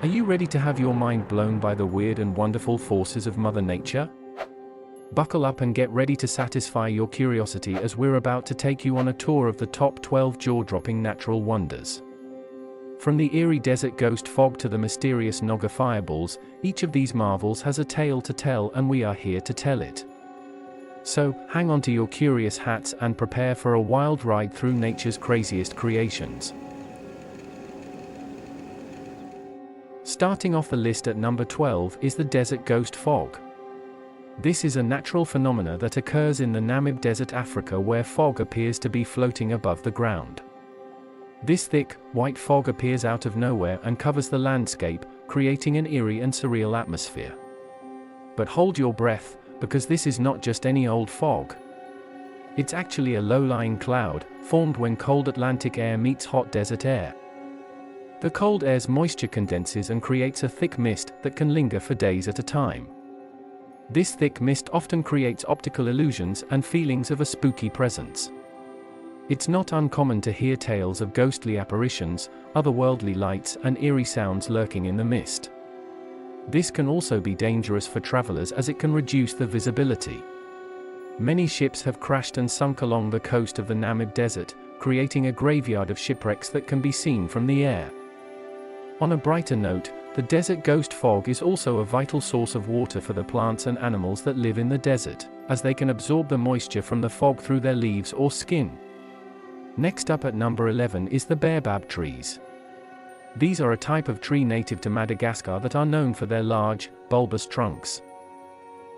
Are you ready to have your mind blown by the weird and wonderful forces of Mother Nature? Buckle up and get ready to satisfy your curiosity as we're about to take you on a tour of the top 12 jaw-dropping natural wonders. From the eerie desert ghost fog to the mysterious Naga Fireballs, each of these marvels has a tale to tell, and we are here to tell it. So, hang on to your curious hats and prepare for a wild ride through nature's craziest creations. Starting off the list at number 12 is the desert ghost fog. This is a natural phenomena that occurs in the Namib Desert, Africa, where fog appears to be floating above the ground. This thick, white fog appears out of nowhere and covers the landscape, creating an eerie and surreal atmosphere. But hold your breath, because this is not just any old fog. It's actually a low-lying cloud, formed when cold Atlantic air meets hot desert air. The cold air's moisture condenses and creates a thick mist that can linger for days at a time. This thick mist often creates optical illusions and feelings of a spooky presence. It's not uncommon to hear tales of ghostly apparitions, otherworldly lights, and eerie sounds lurking in the mist. This can also be dangerous for travelers as it can reduce the visibility. Many ships have crashed and sunk along the coast of the Namib Desert, creating a graveyard of shipwrecks that can be seen from the air. On a brighter note, the desert ghost fog is also a vital source of water for the plants and animals that live in the desert, as they can absorb the moisture from the fog through their leaves or skin. Next up at number 11 is the Bebab trees. These are a type of tree native to Madagascar that are known for their large, bulbous trunks.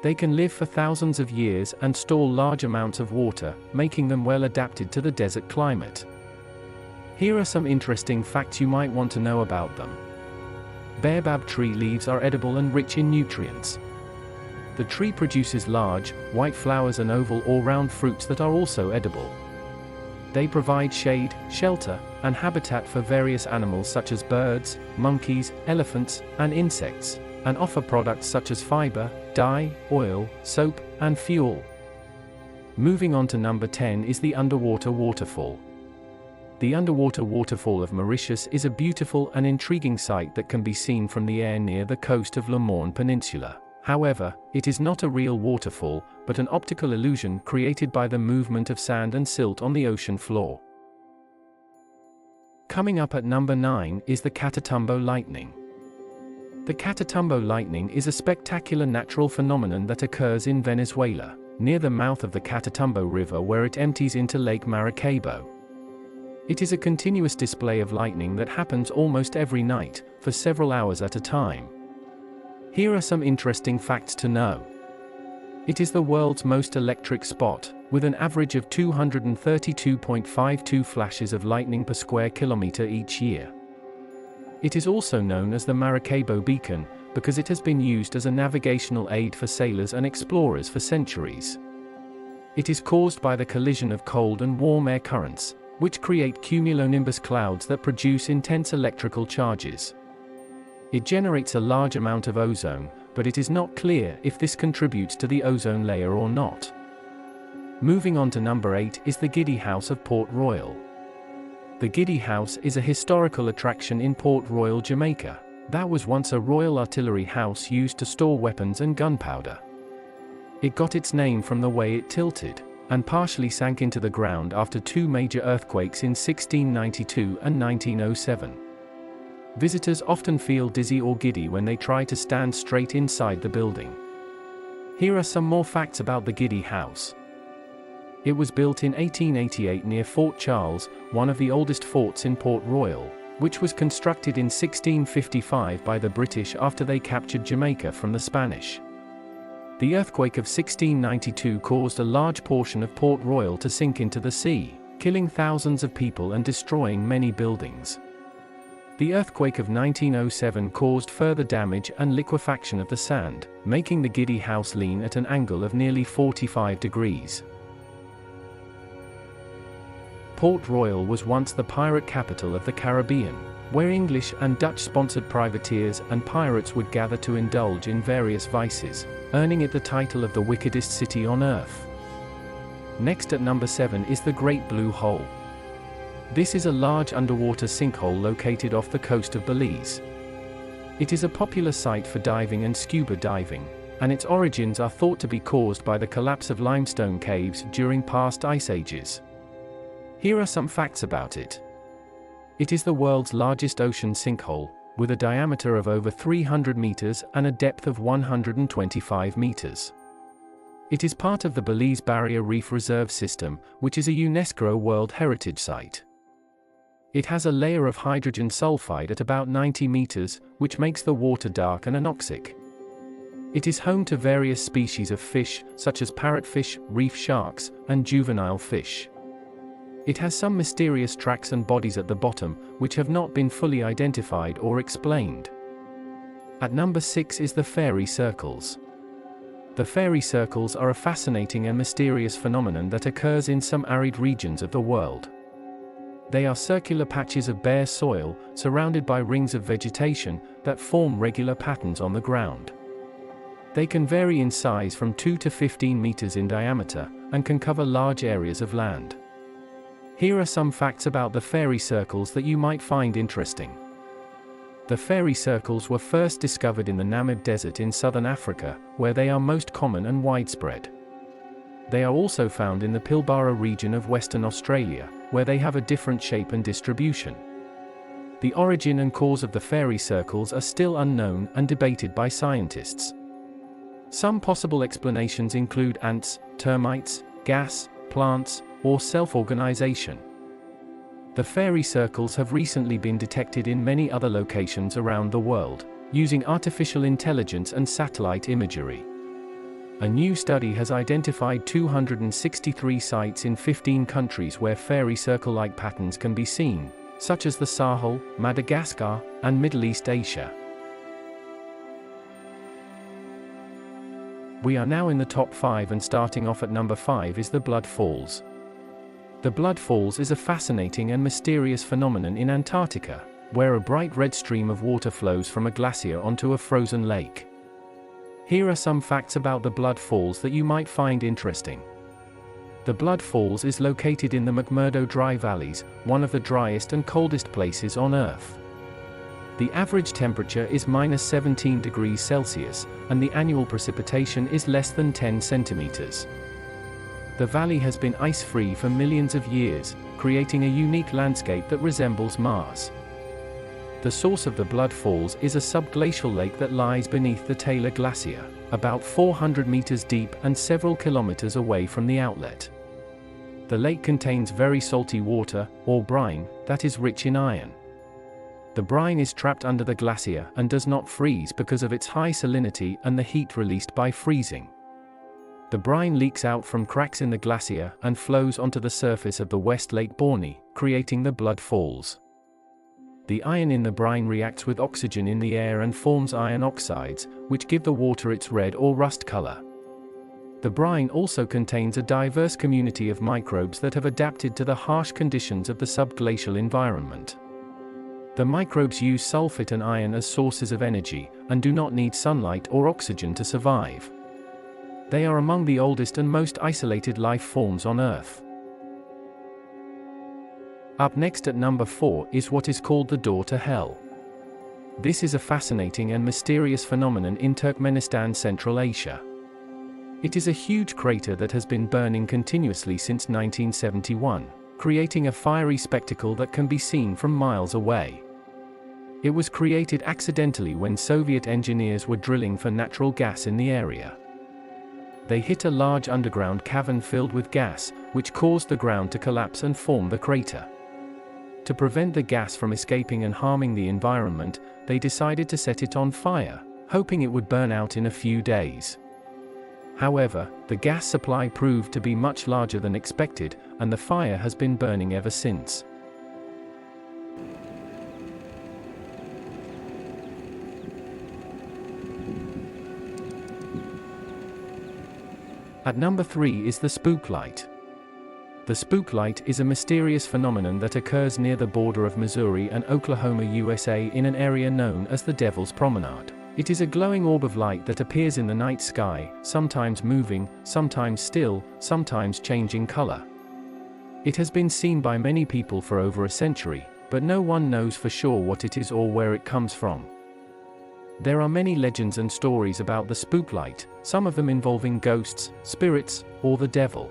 They can live for thousands of years and store large amounts of water, making them well adapted to the desert climate. Here are some interesting facts you might want to know about them. Bebab tree leaves are edible and rich in nutrients. The tree produces large, white flowers and oval or round fruits that are also edible. They provide shade, shelter, and habitat for various animals such as birds, monkeys, elephants, and insects, and offer products such as fiber, dye, oil, soap, and fuel. Moving on to number 10 is the underwater waterfall. The underwater waterfall of Mauritius is a beautiful and intriguing sight that can be seen from the air near the coast of Le Morne Peninsula. However, it is not a real waterfall, but an optical illusion created by the movement of sand and silt on the ocean floor. Coming up at number 9 is the Catatumbo Lightning. The Catatumbo Lightning is a spectacular natural phenomenon that occurs in Venezuela, near the mouth of the Catatumbo River, where it empties into Lake Maracaibo. It is a continuous display of lightning that happens almost every night, for several hours at a time. Here are some interesting facts to know. It is the world's most electric spot, with an average of 232.52 flashes of lightning per square kilometer each year. It is also known as the Maracaibo Beacon, because it has been used as a navigational aid for sailors and explorers for centuries. It is caused by the collision of cold and warm air currents, which create cumulonimbus clouds that produce intense electrical charges. It generates a large amount of ozone, but it is not clear if this contributes to the ozone layer or not. Moving on to number 8 is the Giddy House of Port Royal. The Giddy House is a historical attraction in Port Royal, Jamaica. That was once a Royal Artillery house used to store weapons and gunpowder. It got its name from the way it tilted, and partially sank into the ground after two major earthquakes in 1692 and 1907. Visitors often feel dizzy or giddy when they try to stand straight inside the building. Here are some more facts about the Giddy House. It was built in 1888 near Fort Charles, one of the oldest forts in Port Royal, which was constructed in 1655 by the British after they captured Jamaica from the Spanish. The earthquake of 1692 caused a large portion of Port Royal to sink into the sea, killing thousands of people and destroying many buildings. The earthquake of 1907 caused further damage and liquefaction of the sand, making the Giddy House lean at an angle of nearly 45 degrees. Port Royal was once the pirate capital of the Caribbean, where English and Dutch-sponsored privateers and pirates would gather to indulge in various vices, earning it the title of the wickedest city on earth. Next at number 7 is the Great Blue Hole. This is a large underwater sinkhole located off the coast of Belize. It is a popular site for diving and scuba diving, and its origins are thought to be caused by the collapse of limestone caves during past ice ages. Here are some facts about it. It is the world's largest ocean sinkhole, with a diameter of over 300 meters and a depth of 125 meters. It is part of the Belize Barrier Reef Reserve System, which is a UNESCO World Heritage Site. It has a layer of hydrogen sulfide at about 90 meters, which makes the water dark and anoxic. It is home to various species of fish, such as parrotfish, reef sharks, and juvenile fish. It has some mysterious tracks and bodies at the bottom, which have not been fully identified or explained. At number 6 is the fairy circles. The fairy circles are a fascinating and mysterious phenomenon that occurs in some arid regions of the world. They are circular patches of bare soil, surrounded by rings of vegetation, that form regular patterns on the ground. They can vary in size from 2 to 15 meters in diameter, and can cover large areas of land. Here are some facts about the fairy circles that you might find interesting. The fairy circles were first discovered in the Namib Desert in southern Africa, where they are most common and widespread. They are also found in the Pilbara region of Western Australia, where they have a different shape and distribution. The origin and cause of the fairy circles are still unknown and debated by scientists. Some possible explanations include ants, termites, gas, plants, or self-organization. The fairy circles have recently been detected in many other locations around the world, using artificial intelligence and satellite imagery. A new study has identified 263 sites in 15 countries where fairy circle-like patterns can be seen, such as the Sahel, Madagascar, and Middle East Asia. We are now in the top 5, and starting off at number 5 is the Blood Falls. The Blood Falls is a fascinating and mysterious phenomenon in Antarctica, where a bright red stream of water flows from a glacier onto a frozen lake. Here are some facts about the Blood Falls that you might find interesting. The Blood Falls is located in the McMurdo Dry Valleys, one of the driest and coldest places on Earth. The average temperature is -17 degrees Celsius, and the annual precipitation is less than 10 centimeters. The valley has been ice-free for millions of years, creating a unique landscape that resembles Mars. The source of the Blood Falls is a subglacial lake that lies beneath the Taylor Glacier, about 400 meters deep and several kilometers away from the outlet. The lake contains very salty water, or brine, that is rich in iron. The brine is trapped under the glacier and does not freeze because of its high salinity and the heat released by freezing. The brine leaks out from cracks in the glacier and flows onto the surface of the West Lake Borgne, creating the Blood Falls. The iron in the brine reacts with oxygen in the air and forms iron oxides, which give the water its red or rust color. The brine also contains a diverse community of microbes that have adapted to the harsh conditions of the subglacial environment. The microbes use sulfate and iron as sources of energy, and do not need sunlight or oxygen to survive. They are among the oldest and most isolated life forms on Earth. Up next at number 4 is what is called the Door to Hell. This is a fascinating and mysterious phenomenon in Turkmenistan, Central Asia. It is a huge crater that has been burning continuously since 1971, creating a fiery spectacle that can be seen from miles away. It was created accidentally when Soviet engineers were drilling for natural gas in the area. They hit a large underground cavern filled with gas, which caused the ground to collapse and form the crater. To prevent the gas from escaping and harming the environment, they decided to set it on fire, hoping it would burn out in a few days. However, the gas supply proved to be much larger than expected, and the fire has been burning ever since. At number 3 is the Spook Light. The Spook Light is a mysterious phenomenon that occurs near the border of Missouri and Oklahoma, USA, in an area known as the Devil's Promenade. It is a glowing orb of light that appears in the night sky, sometimes moving, sometimes still, sometimes changing color. It has been seen by many people for over a century, but no one knows for sure what it is or where it comes from. There are many legends and stories about the Spook Light, some of them involving ghosts, spirits, or the devil.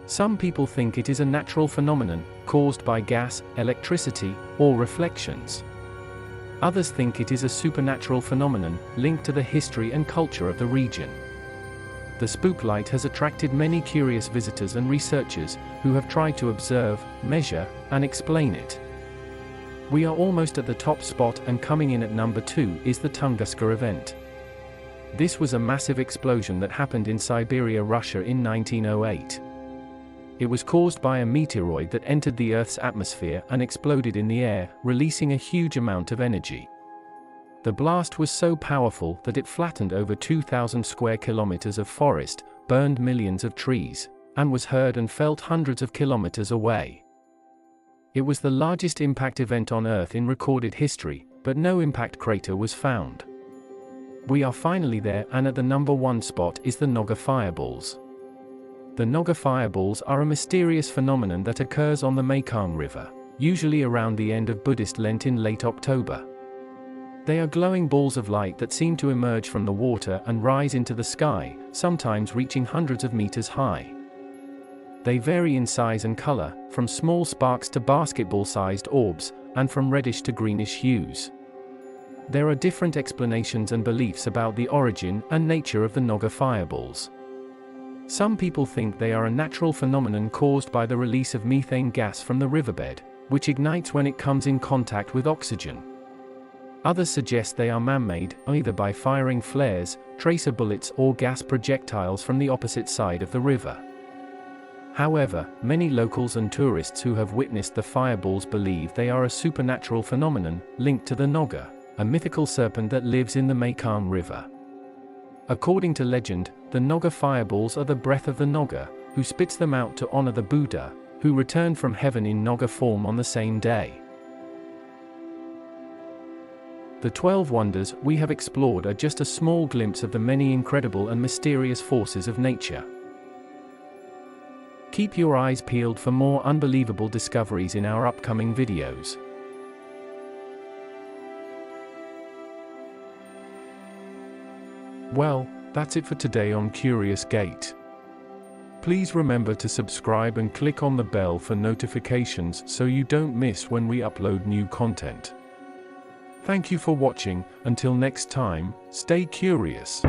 Some people think it is a natural phenomenon, caused by gas, electricity, or reflections. Others think it is a supernatural phenomenon, linked to the history and culture of the region. The Spook Light has attracted many curious visitors and researchers, who have tried to observe, measure, and explain it. We are almost at the top spot, and coming in at number 2 is the Tunguska Event. This was a massive explosion that happened in Siberia, Russia in 1908. It was caused by a meteoroid that entered the Earth's atmosphere and exploded in the air, releasing a huge amount of energy. The blast was so powerful that it flattened over 2,000 square kilometers of forest, burned millions of trees, and was heard and felt hundreds of kilometers away. It was the largest impact event on Earth in recorded history, but no impact crater was found. We are finally there, and at the number 1 spot is the Naga Fireballs. The Naga Fireballs are a mysterious phenomenon that occurs on the Mekong River, usually around the end of Buddhist Lent in late October. They are glowing balls of light that seem to emerge from the water and rise into the sky, sometimes reaching hundreds of meters high. They vary in size and color, from small sparks to basketball-sized orbs, and from reddish to greenish hues. There are different explanations and beliefs about the origin and nature of the Naga Fireballs. Some people think they are a natural phenomenon caused by the release of methane gas from the riverbed, which ignites when it comes in contact with oxygen. Others suggest they are man-made, either by firing flares, tracer bullets, or gas projectiles from the opposite side of the river. However, many locals and tourists who have witnessed the fireballs believe they are a supernatural phenomenon, linked to the Naga, a mythical serpent that lives in the Mekong River. According to legend, the Naga Fireballs are the breath of the Naga, who spits them out to honor the Buddha, who returned from heaven in Naga form on the same day. The 12 wonders we have explored are just a small glimpse of the many incredible and mysterious forces of nature. Keep your eyes peeled for more unbelievable discoveries in our upcoming videos. Well, that's it for today on Curious Gate. Please remember to subscribe and click on the bell for notifications so you don't miss when we upload new content. Thank you for watching. Until next time, stay curious.